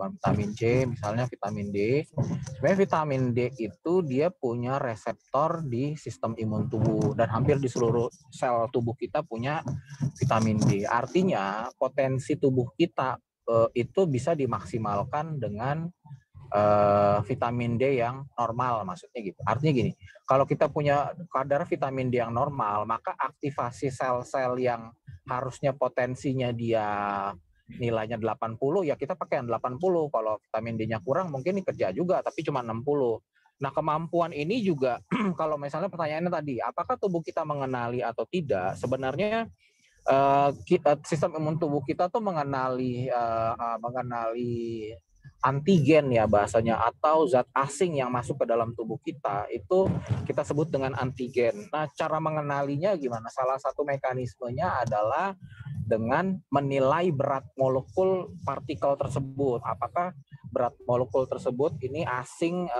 bukan vitamin C, misalnya vitamin D. Sebenarnya vitamin D itu dia punya reseptor di sistem imun tubuh dan hampir di seluruh sel tubuh kita punya vitamin D. Artinya potensi tubuh kita itu bisa dimaksimalkan dengan vitamin D yang normal, maksudnya gitu. Artinya gini, kalau kita punya kadar vitamin D yang normal, maka aktivasi sel-sel yang harusnya potensinya dia nilainya 80, ya kita pakai yang 80. Kalau vitamin D-nya kurang mungkin kerja juga, tapi cuma 60. Nah, kemampuan ini juga kalau misalnya pertanyaannya tadi, apakah tubuh kita mengenali atau tidak? Sebenarnya sistem imun tubuh kita tuh mengenali antigen ya bahasanya, atau zat asing yang masuk ke dalam tubuh kita, itu kita sebut dengan antigen. Nah, cara mengenalinya gimana? Salah satu mekanismenya adalah dengan menilai berat molekul partikel tersebut. Apakah berat molekul tersebut ini asing,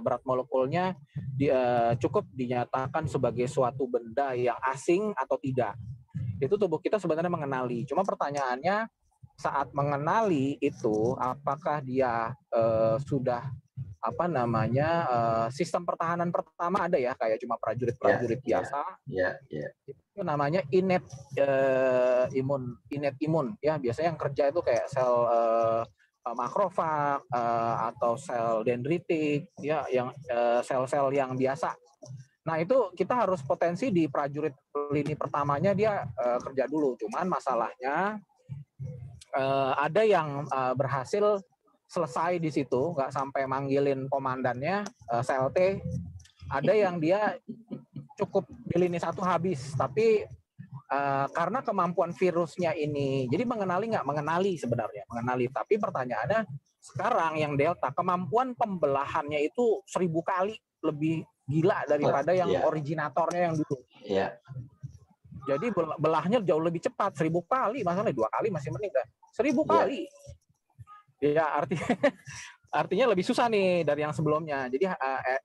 berat molekulnya cukup dinyatakan sebagai suatu benda yang asing atau tidak. Itu tubuh kita sebenarnya mengenali. Cuma pertanyaannya, saat mengenali itu apakah dia sudah sistem pertahanan pertama ada ya, kayak cuma prajurit-prajurit biasa. Itu namanya innate imun ya, biasanya yang kerja itu kayak sel makrofag atau sel dendritik ya, yang sel-sel yang biasa. Nah, itu kita harus potensi di prajurit lini pertamanya dia kerja dulu. Cuman masalahnya ada yang berhasil selesai di situ, nggak sampai manggilin komandannya, CLT. Ada yang dia cukup di lini 1 habis, tapi karena kemampuan virusnya ini, jadi mengenali nggak? Mengenali sebenarnya, mengenali. Tapi pertanyaannya, sekarang yang Delta, kemampuan pembelahannya itu 1000 kali lebih gila daripada yang originatornya yang dulu. Jadi belahnya jauh lebih cepat, 1000 kali, masalahnya 2 kali masih mending dah. 1000 kali. Ya, artinya lebih susah nih dari yang sebelumnya. Jadi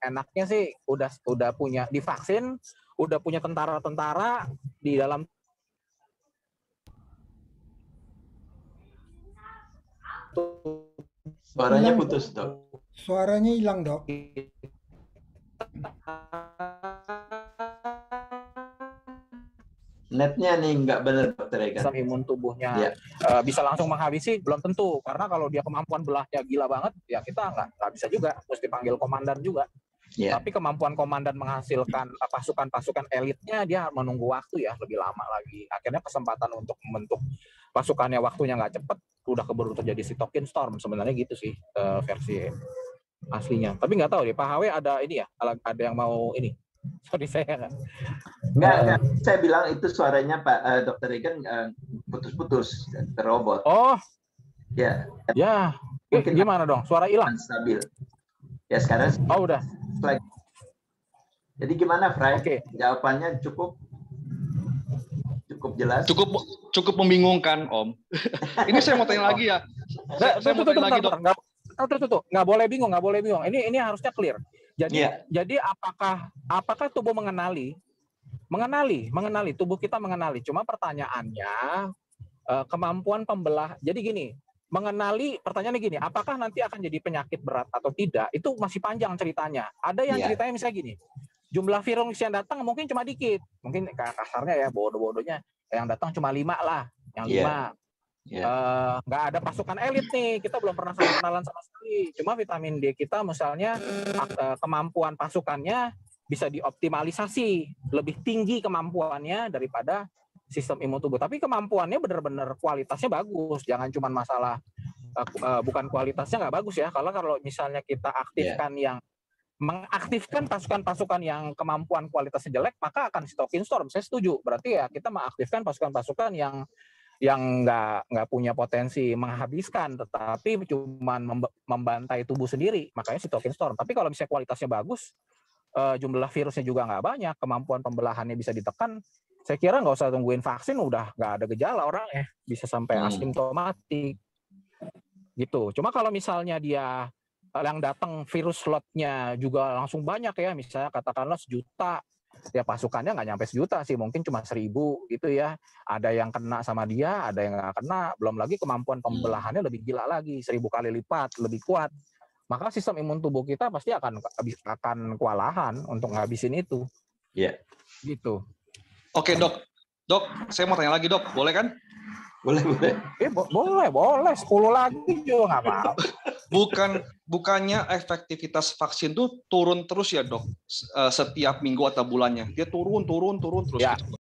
enaknya sih udah punya divaksin, udah punya tentara-tentara di dalam. Suaranya putus, Dok. Suaranya hilang, Dok. Netnya nih nggak benar, Dokter Egan. Sistem imun tubuhnya bisa langsung menghabisi, belum tentu. Karena kalau dia kemampuan belahnya gila banget, ya kita nggak bisa juga, mesti panggil komandan juga. Tapi kemampuan komandan menghasilkan pasukan-pasukan elitnya, dia menunggu waktu ya, lebih lama lagi. Akhirnya kesempatan untuk membentuk pasukannya waktunya nggak cepet, udah keburu terjadi cytokine storm. Sebenarnya gitu sih versi aslinya. Tapi nggak tahu deh, Pak HW ada ini ya, ada yang mau ini. Sorry, saya Enggak. Saya bilang itu suaranya Pak Dr. Egan putus-putus, terobot. Oh, ya. Mungkin gimana dong? Suara hilang? Stabil. Ya sekarang. Oh udah. Jadi gimana, Fry? Jawabannya cukup jelas. Cukup membingungkan, Om. Ini saya mau tanya lagi ya. Saya mau tanya lagi, Dok. Nggak boleh bingung. Ini harusnya clear. Jadi apakah tubuh mengenali tubuh kita mengenali. Cuma pertanyaannya kemampuan pembelah. Jadi gini, mengenali, pertanyaannya gini, apakah nanti akan jadi penyakit berat atau tidak? Itu masih panjang ceritanya. Ada yang ceritanya misalnya gini, jumlah virus yang datang mungkin cuma dikit, mungkin kasarnya ya, bodoh-bodohnya yang datang cuma 5 lah, yang 5. Nggak ada pasukan elit nih, kita belum pernah saling kenalan sama sekali. Cuma vitamin D kita misalnya kemampuan pasukannya bisa dioptimalisasi, lebih tinggi kemampuannya daripada sistem imun tubuh. Tapi kemampuannya benar-benar kualitasnya bagus, jangan cuma masalah bukan kualitasnya nggak bagus ya. Kalau misalnya kita aktifkan yang mengaktifkan pasukan-pasukan yang kemampuan kualitasnya jelek, maka akan cytokine storm. Saya setuju. Berarti ya kita mengaktifkan pasukan-pasukan yang nggak punya potensi menghabiskan, tetapi cuma membantai tubuh sendiri, makanya cytokine storm. Tapi kalau misalnya kualitasnya bagus, jumlah virusnya juga nggak banyak, kemampuan pembelahannya bisa ditekan, saya kira nggak usah tungguin vaksin, udah nggak ada gejala orangnya, bisa sampai asimptomatik gitu. Cuma kalau misalnya dia yang datang virus slotnya juga langsung banyak ya, misalnya katakanlah 1 juta, ya pasukannya nggak nyampe 1 juta sih, mungkin cuma 1.000 gitu ya. Ada yang kena sama dia, ada yang nggak kena. Belum lagi kemampuan pembelahannya lebih gila lagi, 1.000 kali lipat lebih kuat. Maka sistem imun tubuh kita pasti akan kewalahan untuk ngabisin itu. Iya. Gitu. Oke, Dok. Dok, saya mau tanya lagi, Dok. Boleh kan? Boleh. Boleh. 10 lagi juga nggak apa-apa. Bukannya efektivitas vaksin tuh turun terus ya, Dok? Setiap minggu atau bulannya. Dia turun terus. Ya, Gitu.